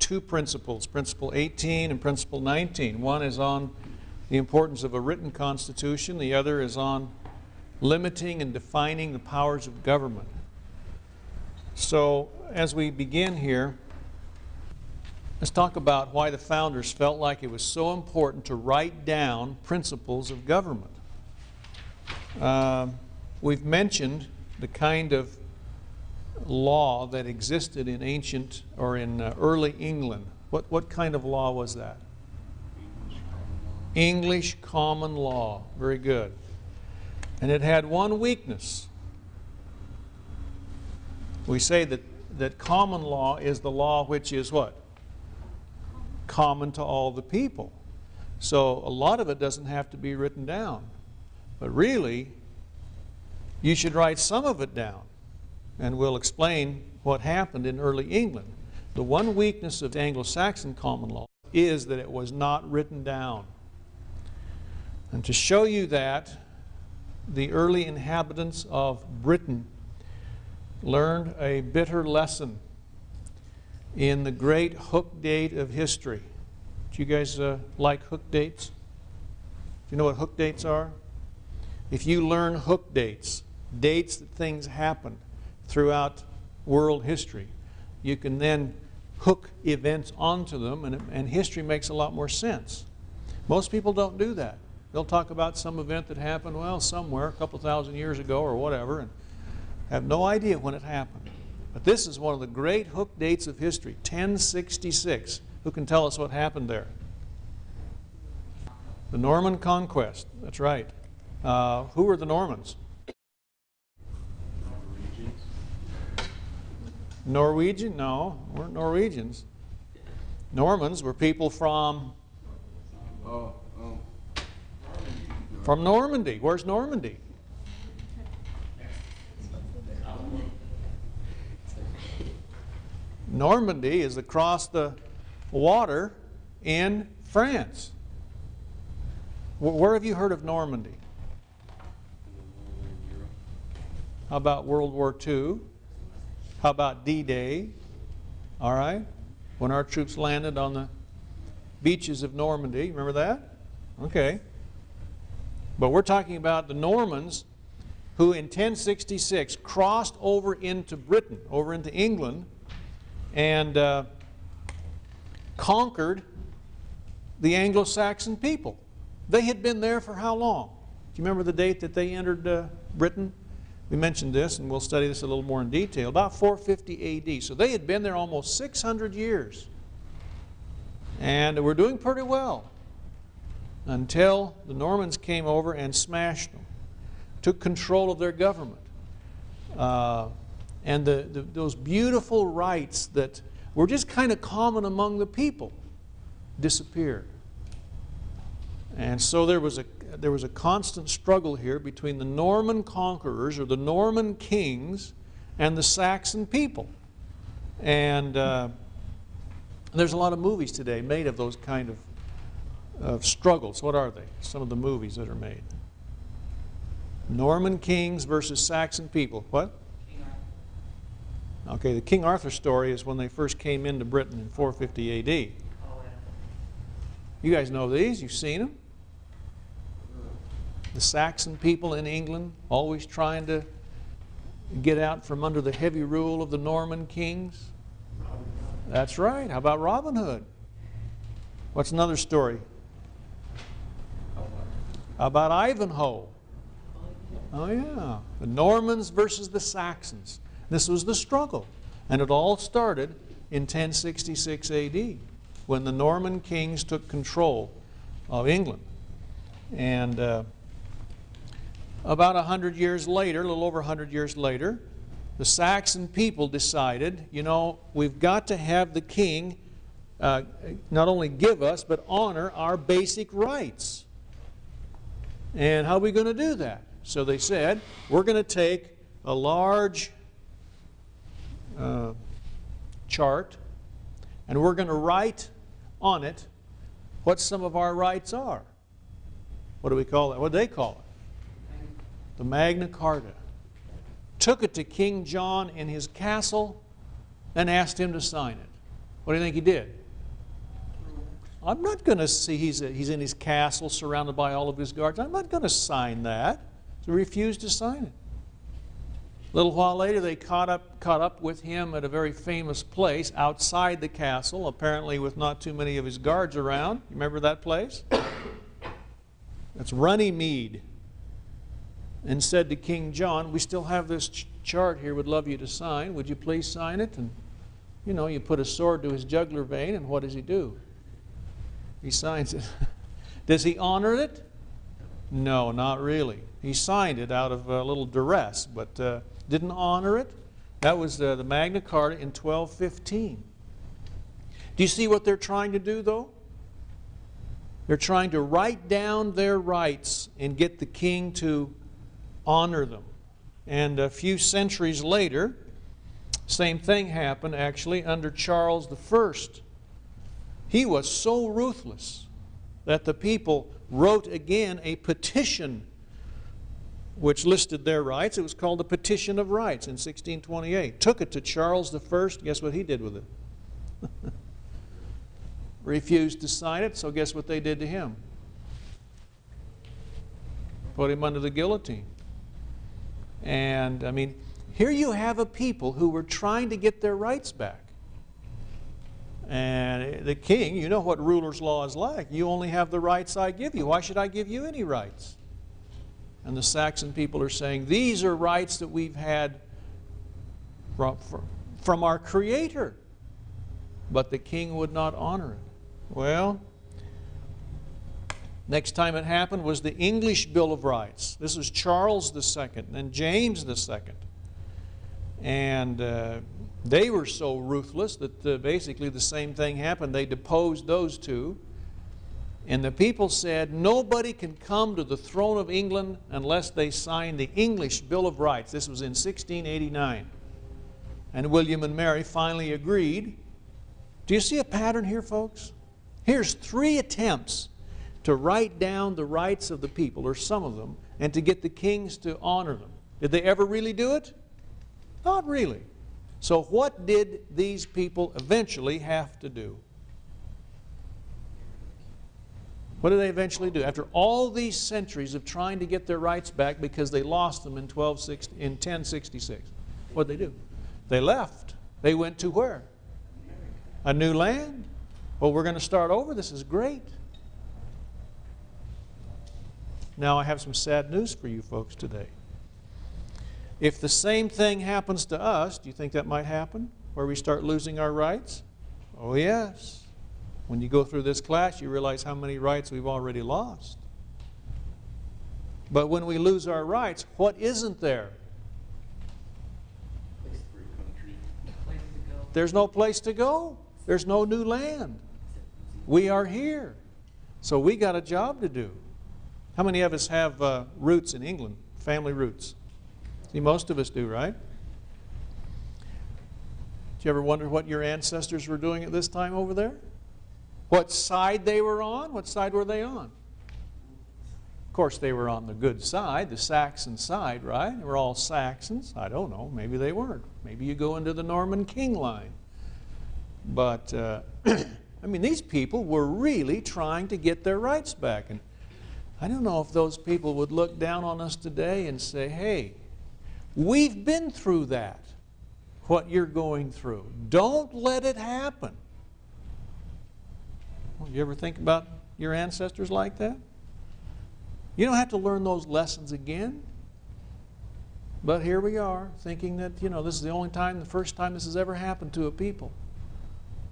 two principles, Principle 18 and Principle 19. One is on the importance of a written constitution. The other is on limiting and defining the powers of government. So as we begin here, let's talk about why the founders felt like it was so important to write down principles of government. We've mentioned the kind of law that existed in ancient or in early England. What kind of law was that? English common law. Very good. And it had one weakness. We say that common law is the law which is what? Common to all the people. So a lot of it doesn't have to be written down. But really, you should write some of it down. And we'll explain what happened in early England. The one weakness of Anglo-Saxon common law is that it was not written down. And to show you that, the early inhabitants of Britain learned a bitter lesson in the great hook date of history. Do you guys like hook dates? Do you know what hook dates are? If you learn hook dates, dates that things happened throughout world history, you can then hook events onto them, and history makes a lot more sense. Most people don't do that. They'll talk about some event that happened, well, somewhere a couple thousand years ago or whatever, and have no idea when it happened. But this is one of the great hook dates of history, 1066. Who can tell us what happened there? The Norman Conquest. That's right. Who were the Normans? Norwegian? No, weren't Norwegians. Normans were people from Normandy. Where's Normandy? Normandy is across the water in France. Where have you heard of Normandy? How about World War II? How about D-Day? All right. When our troops landed on the beaches of Normandy. Remember that? Okay. But we're talking about the Normans who in 1066 crossed over into Britain, over into England, and conquered the Anglo-Saxon people. They had been there for how long? Do you remember the date that they entered Britain? We mentioned this, and we'll study this a little more in detail, about 450 AD. So they had been there almost 600 years. And were doing pretty well until the Normans came over and smashed them, took control of their government. And those beautiful rights that were just kind of common among the people disappeared. And so there was a constant struggle here between the Norman conquerors or the Norman kings and the Saxon people. And there's a lot of movies today made of those kind of struggles. What are they? Some of the movies that are made. Norman kings versus Saxon people. What? King Arthur. Okay, the King Arthur story is when they first came into Britain in 450 AD. Oh, yeah. You guys know these? You've seen them? The Saxon people in England always trying to get out from under the heavy rule of the Norman kings. That's right. How about Robin Hood? What's another story? How about Ivanhoe? Oh yeah. The Normans versus the Saxons. This was the struggle. And it all started in 1066 AD when the Norman kings took control of England. And about 100 years later, a little over 100 years later, the Saxon people decided, you know, we've got to have the king not only give us, but honor our basic rights. And how are we going to do that? So they said, we're going to take a large chart, and we're going to write on it what some of our rights are. What do we call that? What do they call it? The Magna Carta. Took it to King John in his castle and asked him to sign it. What do you think he did? I'm not going to see he's in his castle surrounded by all of his guards. I'm not going to sign that. So he refused to sign it. A little while later, they caught up with him at a very famous place outside the castle, apparently with not too many of his guards around. You remember that place? That's Runnymede. And said to King John, we still have this chart here, would love you to sign. Would you please sign it? And, you know, you put a sword to his jugular vein, and what does he do? He signs it. Does he honor it? No, not really. He signed it out of a little duress, but didn't honor it. That was the Magna Carta in 1215. Do you see what they're trying to do, though? They're trying to write down their rights and get the king to honor them. And a few centuries later, same thing happened actually under Charles I. He was so ruthless that the people wrote again a petition which listed their rights. It was called the Petition of Rights in 1628. Took it to Charles I. Guess what he did with it? Refused to sign it, so guess what they did to him? Put him under the guillotine. And, I mean, here you have a people who were trying to get their rights back. And the king, you know what ruler's law is like. You only have the rights I give you. Why should I give you any rights? And the Saxon people are saying, these are rights that we've had from our Creator. But the king would not honor it. Well, next time it happened was the English Bill of Rights. This was Charles II and then James II. And they were so ruthless that basically the same thing happened. They deposed those two. And the people said, nobody can come to the throne of England unless they sign the English Bill of Rights. This was in 1689. And William and Mary finally agreed. Do you see a pattern here, folks? Here's 3 attempts to write down the rights of the people, or some of them, and to get the kings to honor them. Did they ever really do it? Not really. So what did these people eventually have to do? What did they eventually do? After all these centuries of trying to get their rights back because they lost them in 1066, what did they do? They left. They went to where? A new land. Well, we're going to start over. This is great. Now I have some sad news for you folks today. If the same thing happens to us, do you think that might happen? Where we start losing our rights? Oh yes. When you go through this class, you realize how many rights we've already lost. But when we lose our rights, what isn't there? There's no place to go. There's no new land. We are here. So we got a job to do. How many of us have roots in England? Family roots. See, most of us do, right? Did you ever wonder what your ancestors were doing at this time over there? What side they were on? What side were they on? Of course, they were on the good side, the Saxon side, right? They were all Saxons. I don't know. Maybe they weren't. Maybe you go into the Norman king line. But, I mean, these people were really trying to get their rights back. And I don't know if those people would look down on us today and say, hey, we've been through that, what you're going through. Don't let it happen. Well, you ever think about your ancestors like that? You don't have to learn those lessons again. But here we are, thinking that, you know, this is the only time, the first time this has ever happened to a people.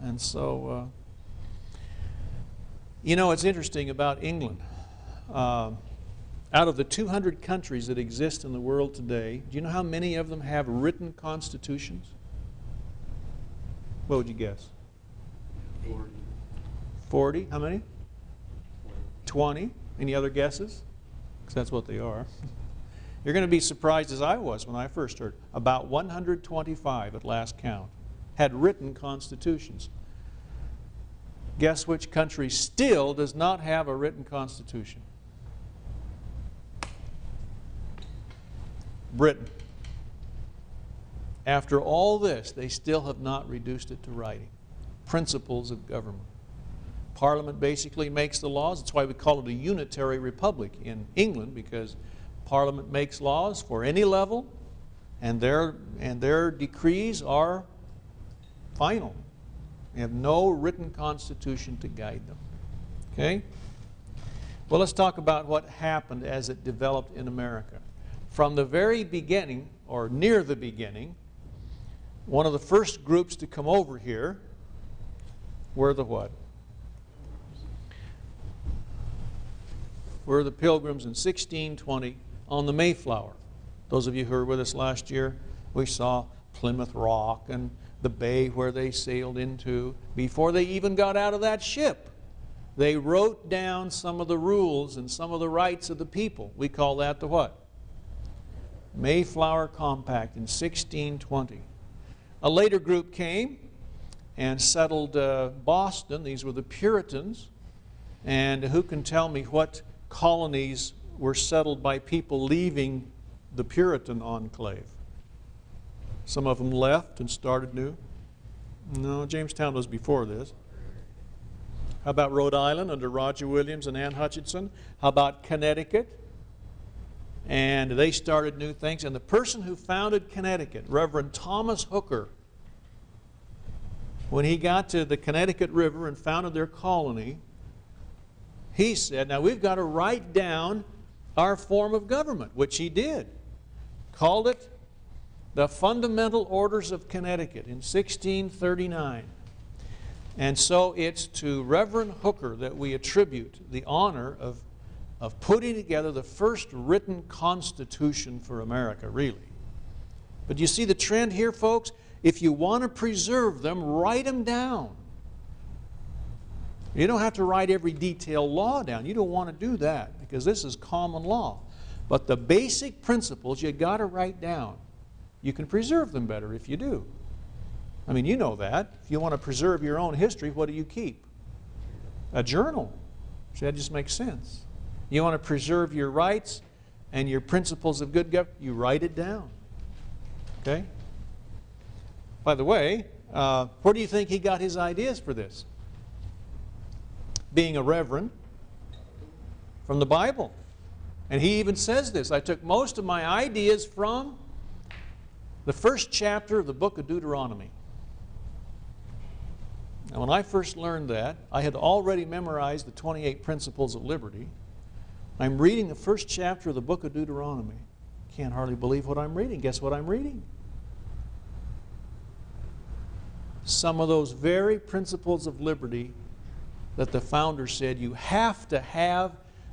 And so, you know, it's interesting about England. Out of the 200 countries that exist in the world today, do you know how many of them have written constitutions? What would you guess? 40. 40? How many? 20. Any other guesses? Because that's what they are. You're going to be surprised as I was when I first heard. About 125 at last count had written constitutions. Guess which country still does not have a written constitution? Britain. After all this, they still have not reduced it to writing. principles of government. Parliament basically makes the laws. That's why we call it a unitary republic in England, because Parliament makes laws for any level, and their decrees are final. They have no written constitution to guide them. Okay? Well, let's talk about what happened as it developed in America. From the very beginning, or near the beginning, one of the first groups to come over here were the what? Were the Pilgrims in 1620 on the Mayflower. Those of you who were with us last year, we saw Plymouth Rock and the bay where they sailed into. Before they even got out of that ship, they wrote down some of the rules and some of the rights of the people. We call that the what? Mayflower Compact in 1620. A later group came and settled Boston. These were the Puritans. And who can tell me what colonies were settled by people leaving the Puritan enclave? Some of them left and started new. No, Jamestown was before this. How about Rhode Island under Roger Williams and Ann Hutchinson? How about Connecticut? And they started new things. And the person who founded Connecticut, Reverend Thomas Hooker, when he got to the Connecticut River and founded their colony, he said, now we've got to write down our form of government, which he did. Called it the Fundamental Orders of Connecticut in 1639. And so it's to Reverend Hooker that we attribute the honor of putting together the first written constitution for America, really. But you see the trend here, folks? If you want to preserve them, write them down. You don't have to write every detailed law down. You don't want to do that, because this is common law. But the basic principles you got to write down. You can preserve them better if you do. I mean, you know that. If you want to preserve your own history, what do you keep? A journal. See, that just makes sense. You want to preserve your rights and your principles of good government, you write it down. Okay? By the way, where do you think he got his ideas for this? Being a reverend, from the Bible. And he even says this, I took most of my ideas from the first chapter of the book of Deuteronomy. Now, when I first learned that, I had already memorized the 28 Principles of Liberty. I'm reading the first chapter of the book of Deuteronomy. Can't hardly believe what I'm reading. Guess what I'm reading? Some of those very principles of liberty that the founder said you have to have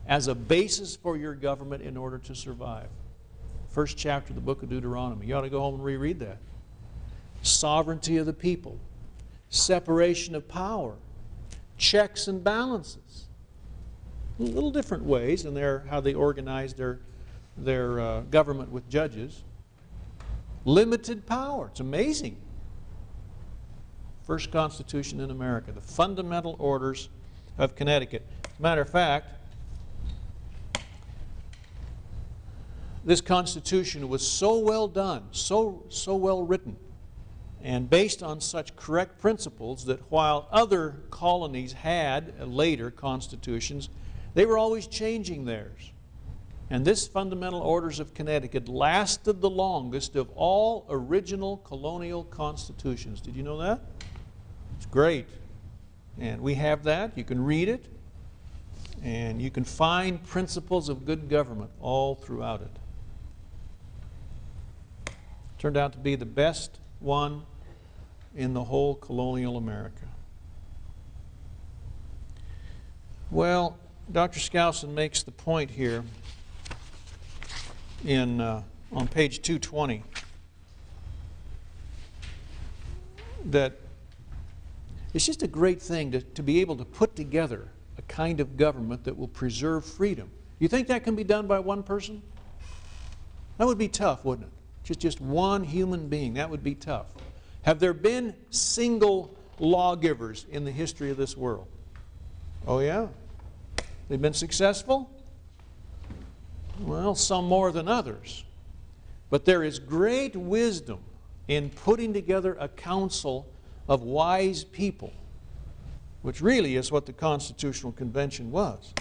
as a basis for your government in order to survive. First chapter of the book of Deuteronomy. You ought to go home and reread that. Sovereignty of the people. Separation of power. Checks and balances. Little different ways in how they organize their government with judges. Limited power. It's amazing. First Constitution in America. The Fundamental Orders of Connecticut. As a matter of fact, this Constitution was so well done, so well written, and based on such correct principles that while other colonies had later constitutions, they were always changing theirs. And this Fundamental Orders of Connecticut lasted the longest of all original colonial constitutions. Did you know that? It's great. And we have that. You can read it. And you can find principles of good government all throughout it. Turned out to be the best one in the whole colonial America. Well, Dr. Skousen makes the point here on page 220 that it's just a great thing to be able to put together a kind of government that will preserve freedom. You think that can be done by one person? That would be tough, wouldn't it? Just one human being, that would be tough. Have there been single lawgivers in the history of this world? Oh yeah? They've been successful? Well, some more than others. But there is great wisdom in putting together a council of wise people which really is what the Constitutional Convention was.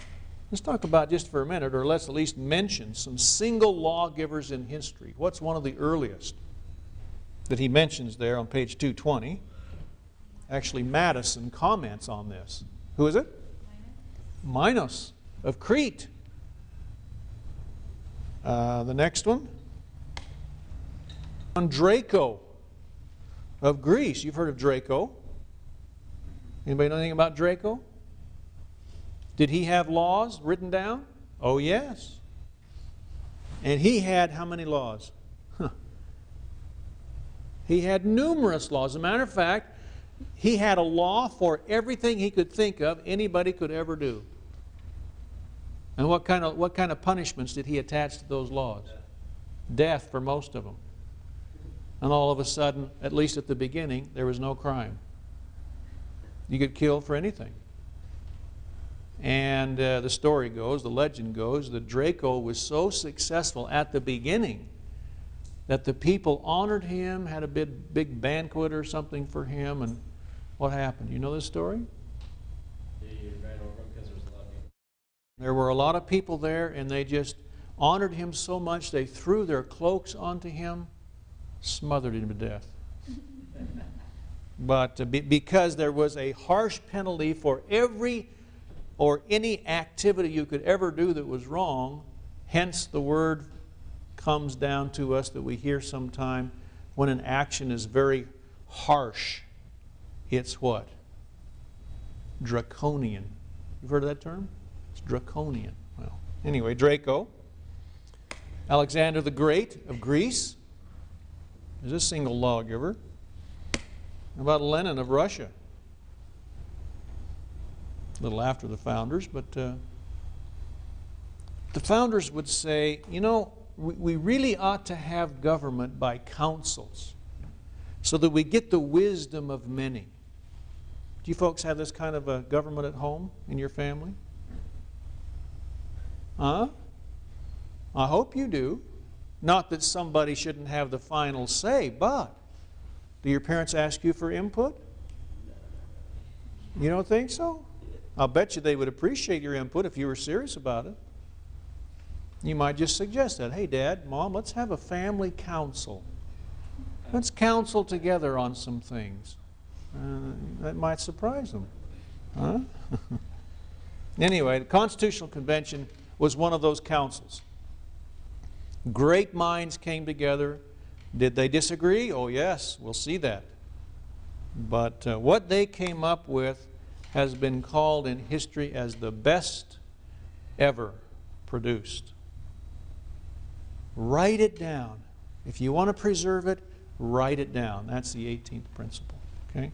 Let's talk about just for a minute, or let's at least mention some single lawgivers in history. What's one of the earliest that he mentions there on page 220? Actually, Madison comments on this. Who is it? Minos of Crete. The next one? Draco of Greece. You've heard of Draco. Anybody know anything about Draco? Did he have laws written down? Oh, yes. And he had how many laws? He had numerous laws. As a matter of fact, he had a law for everything he could think of anybody could ever do. And what kind of punishments did he attach to those laws? Death for most of them. And all of a sudden, at least at the beginning, there was no crime. You could kill for anything. And the story goes, the legend goes, that Draco was so successful at the beginning that the people honored him, had a big banquet or something for him, and what happened? You know this story? They ran over him because there was a lot of people. There were a lot of people there, and they just honored him so much they threw their cloaks onto him, smothered him to death. But because there was a harsh penalty for every or any activity you could ever do that was wrong, hence the word comes down to us that we hear sometime when an action is very harsh. It's what? Draconian. You've heard of that term? It's draconian. Well, anyway, Draco. Alexander the Great of Greece is a single lawgiver. How about Lenin of Russia? A little after the founders, but the founders would say, you know, we really ought to have government by councils so that we get the wisdom of many. Do you folks have this kind of a government at home in your family? Huh? I hope you do. Not that somebody shouldn't have the final say, but do your parents ask you for input? You don't think so? I'll bet you they would appreciate your input if you were serious about it. You might just suggest that. Hey, Dad, Mom, let's have a family council. Let's counsel together on some things. That might surprise them. Huh? Anyway, the Constitutional Convention was one of those councils. Great minds came together. Did they disagree? Oh, yes, we'll see that. But what they came up with has been called in history as the best ever produced. Write it down. If you want to preserve it, write it down. That's the 18th principle. Okay?